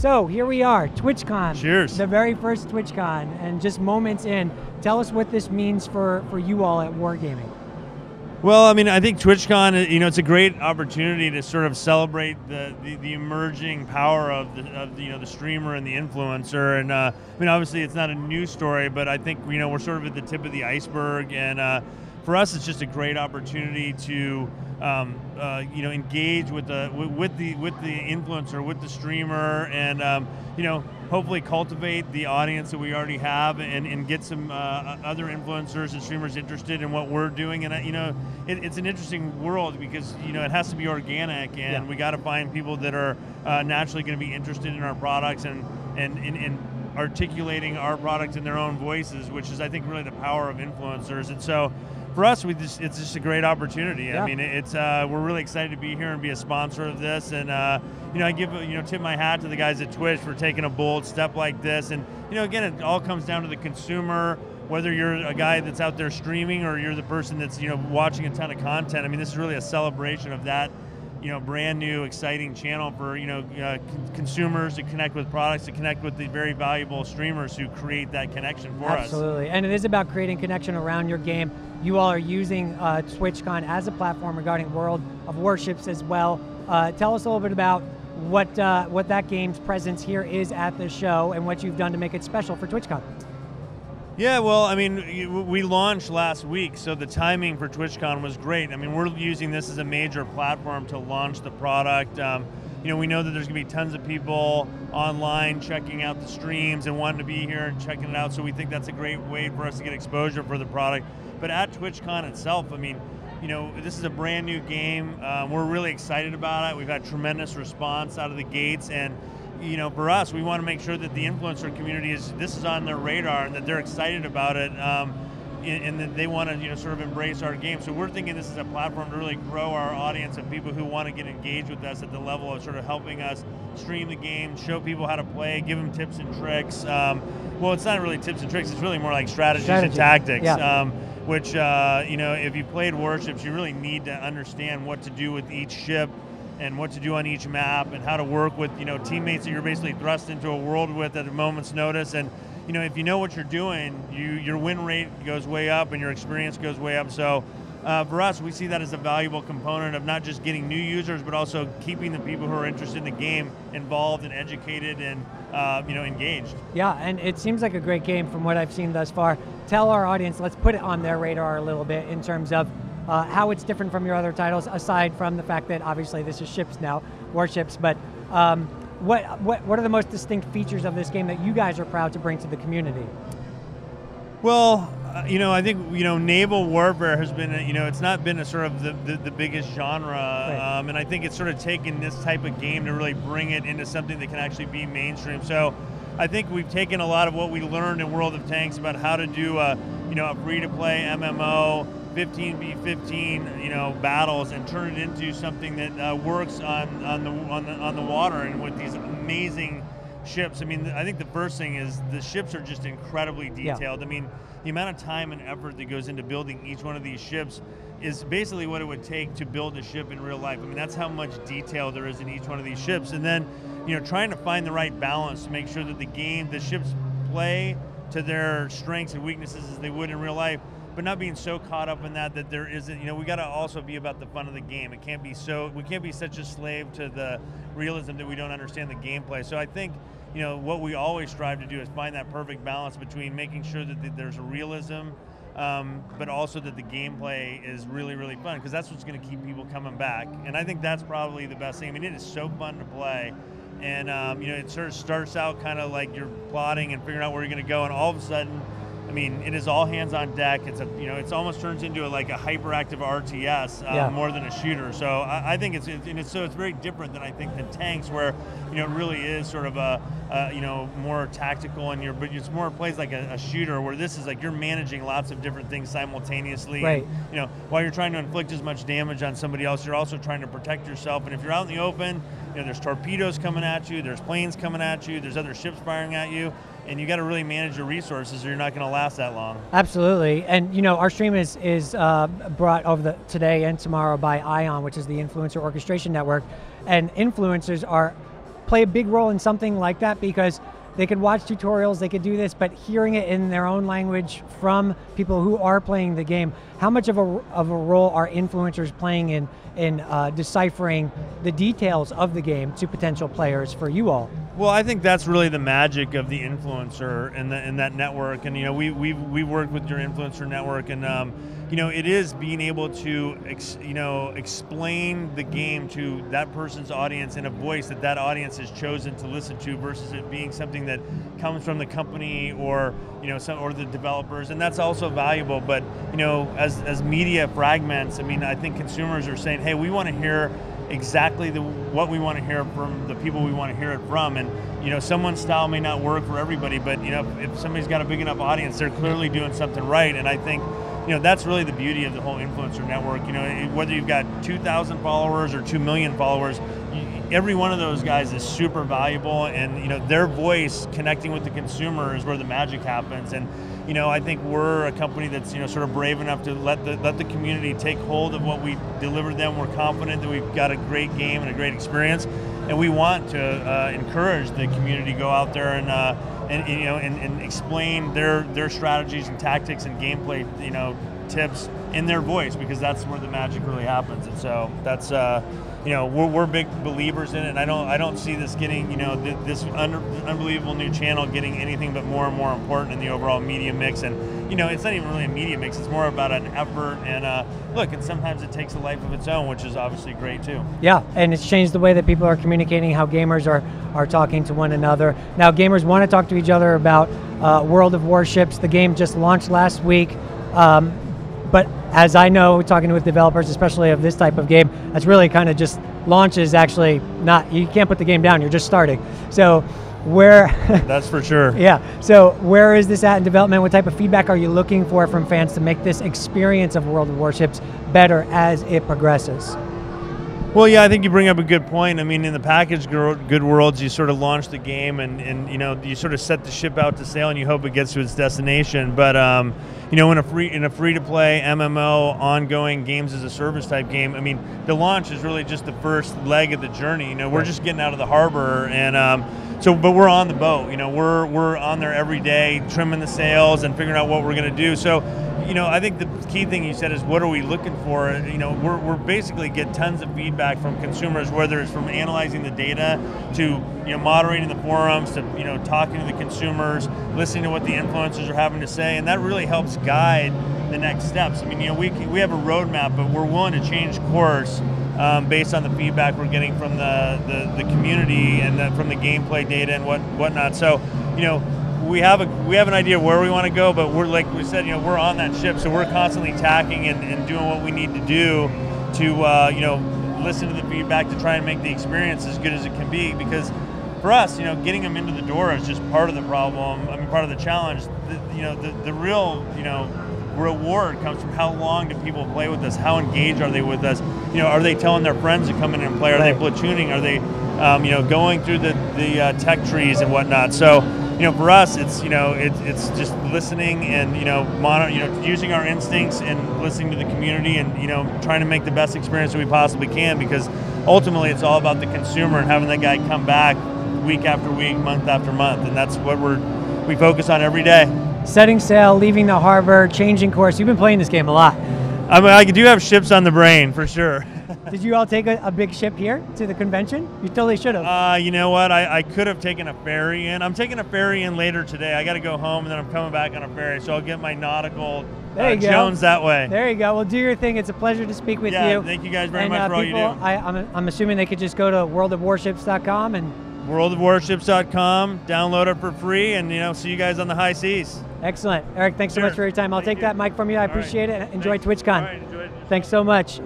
So here we are, TwitchCon. Cheers. The very first TwitchCon, and just moments in. Tell us what this means for you all at Wargaming. Well, I mean, I think TwitchCon, it's a great opportunity to sort of celebrate the emerging power of the streamer and the influencer. And I mean, obviously, it's not a new story, but I think we're sort of at the tip of the iceberg. And for us, it's just a great opportunity to engage with the influencer, with the streamer, and hopefully cultivate the audience that we already have, and get some other influencers and streamers interested in what we're doing. And it's an interesting world because it has to be organic, and we got to find people that are naturally going to be interested in our products and articulating our products in their own voices, which is, I think, really the power of influencers. And so for us, it's just a great opportunity. Yeah. I mean, we're really excited to be here and be a sponsor of this. And I give tip my hat to the guys at Twitch for taking a bold step like this. And again, it all comes down to the consumer. Whether you're a guy that's out there streaming or you're the person that's watching a ton of content. I mean, this is really a celebration of that. Brand new, exciting channel for consumers to connect with products, to connect with the very valuable streamers who create that connection for us. Absolutely, and it is about creating connection around your game. You all are using TwitchCon as a platform regarding World of Warships as well. Tell us a little bit about what that game's presence here is at the show and what you've done to make it special for TwitchCon. Yeah, well, I mean, we launched last week, so the timing for TwitchCon was great. I mean, we're using this as a major platform to launch the product. We know that there's going to be tons of people online checking out the streams and wanting to be here and checking it out, so we think that's a great way for us to get exposure for the product. But at TwitchCon itself, I mean, this is a brand new game. We're really excited about it. We've had tremendous response out of the gates, and for us, we want to make sure that the influencer community this is on their radar and that they're excited about it, and that they want to sort of embrace our game. So we're thinking this is a platform to really grow our audience of people who want to get engaged with us at the level of sort of helping us stream the game, show people how to play, give them tips and tricks. Well, it's not really tips and tricks, it's really more like strategies and tactics. Yeah. Which, if you played Warships, you really need to understand what to do with each ship and what to do on each map, and how to work with teammates that you're basically thrust into a world with at a moment's notice. And if you know what you're doing, your win rate goes way up and your experience goes way up. So for us, we see that as a valuable component of not just getting new users, but also keeping the people who are interested in the game involved and educated and engaged. Yeah, and it seems like a great game from what I've seen thus far. Tell our audience, let's put it on their radar a little bit in terms of how it's different from your other titles, aside from the fact that obviously this is ships now, warships, but what are the most distinct features of this game that you guys are proud to bring to the community? Well, I think, naval warfare has been, it's not been a sort of the biggest genre, right. And I think it's sort of taken this type of game to really bring it into something that can actually be mainstream. So I think we've taken a lot of what we learned in World of Tanks about how to do a free-to-play MMO, 15v15, battles, and turn it into something that works on the water and with these amazing ships. I mean, I think the first thing is the ships are just incredibly detailed. Yeah. I mean, the amount of time and effort that goes into building each one of these ships is basically what it would take to build a ship in real life. I mean, that's how much detail there is in each one of these ships. And then, trying to find the right balance to make sure that the ships play to their strengths and weaknesses as they would in real life, but not being so caught up in that there isn't, we got to also be about the fun of the game. We can't be such a slave to the realism that we don't understand the gameplay. So I think, what we always strive to do is find that perfect balance between making sure that there's a realism, but also that the gameplay is really, really fun, because that's what's going to keep people coming back. And I think that's probably the best thing. I mean, it is so fun to play. And, it sort of starts out kind of like you're plotting and figuring out where you're going to go, and all of a sudden, I mean, it is all hands on deck. It's it's almost turns into like a hyperactive RTS more than a shooter. So I think it's very different than I think than tanks, where it really is sort of a more tactical, but it's more plays like a shooter, where this is like you're managing lots of different things simultaneously. Right. And, while you're trying to inflict as much damage on somebody else, you're also trying to protect yourself. And if you're out in the open, there's torpedoes coming at you, there's planes coming at you, there's other ships firing at you. And you got to really manage your resources, or you're not going to last that long. Absolutely, and our stream is brought over today and tomorrow by ION, which is the Influencer Orchestration Network, and influencers are play a big role in something like that? Because they could watch tutorials, they could do this, but hearing it in their own language from people who are playing the game, how much of a role are influencers playing in deciphering the details of the game to potential players for you all? Well, I think that's really the magic of the influencer and that network. And we've worked with your influencer network, and it is being able to explain the game to that person's audience in a voice that audience has chosen to listen to, versus it being something that comes from the company or or the developers, and that's also valuable. But as media fragments, I think consumers are saying, hey, we want to hear exactly what we want to hear from the people we want to hear it from. And someone's style may not work for everybody, but if somebody's got a big enough audience, they're clearly doing something right. And I think that's really the beauty of the whole influencer network. Whether you've got 2,000 followers or 2 million followers, every one of those guys is super valuable, and their voice connecting with the consumer is where the magic happens. And I think we're a company that's sort of brave enough to let the community take hold of what we deliver them. We're confident that we've got a great game and a great experience, and we want to encourage the community to go out there and explain their strategies and tactics and gameplay tips in their voice, because that's where the magic really happens. And so that's we're big believers in it, and I don't see this getting this unbelievable new channel getting anything but more and more important in the overall media mix. And it's not even really a media mix, it's more about an effort, and look, and sometimes it takes a life of its own, which is obviously great too. Yeah, and it's changed the way that people are communicating, how gamers are talking to one another. Now gamers want to talk to each other about World of Warships. The game just launched last week, but as I know, talking with developers, especially of this type of game, that's really kind of just launch is actually not, you can't put the game down, you're just starting. So where... That's for sure. Yeah, so where is this at in development? What type of feedback are you looking for from fans to make this experience of World of Warships better as it progresses? Well, yeah, I think you bring up a good point. In the packaged good worlds, you sort of launch the game and you sort of set the ship out to sail and you hope it gets to its destination. But in a free-to-play MMO ongoing games as a service type game, the launch is really just the first leg of the journey. We're just getting out of the harbor, and but we're on the boat. We're on there every day, trimming the sails and figuring out what we're going to do. So I think the key thing you said is, what are we looking for? We're basically get tons of feedback from consumers, whether it's from analyzing the data to moderating the forums to talking to the consumers, listening to what the influencers are having to say, and that really helps guide the next steps. We have a roadmap, but we're willing to change course based on the feedback we're getting from the community and from the gameplay data and whatnot. So we have an idea where we want to go, but we're, like we said, we're on that ship, so we're constantly tacking and doing what we need to do to listen to the feedback to try and make the experience as good as it can be. Because for us, getting them into the door is just part of the problem. Part of the challenge. The real reward comes from how long do people play with us, how engaged are they with us, are they telling their friends to come in and play, are they platooning, are they going through the tech trees and whatnot. So for us, it's it's just listening and using our instincts and listening to the community and trying to make the best experience that we possibly can, because ultimately it's all about the consumer and having that guy come back week after week, month after month, and that's what we focus on every day. Setting sail, leaving the harbor, changing course. You've been playing this game a lot. I do have ships on the brain for sure. Did you all take a big ship here to the convention? You totally should have. You know what? I could have taken a ferry in. I'm taking a ferry in later today. I got to go home and then I'm coming back on a ferry, so I'll get my nautical Jones that way. There you go. Well, do your thing. It's a pleasure to speak with you. Thank you guys very much for all you do. I'm assuming they could just go to worldofwarships.com and worldofwarships.com, download it for free, and see you guys on the high seas. Excellent. Eric, thanks so much for your time. I'll take that mic from you. I appreciate it. Enjoy TwitchCon. All right, enjoy it. Thanks so much.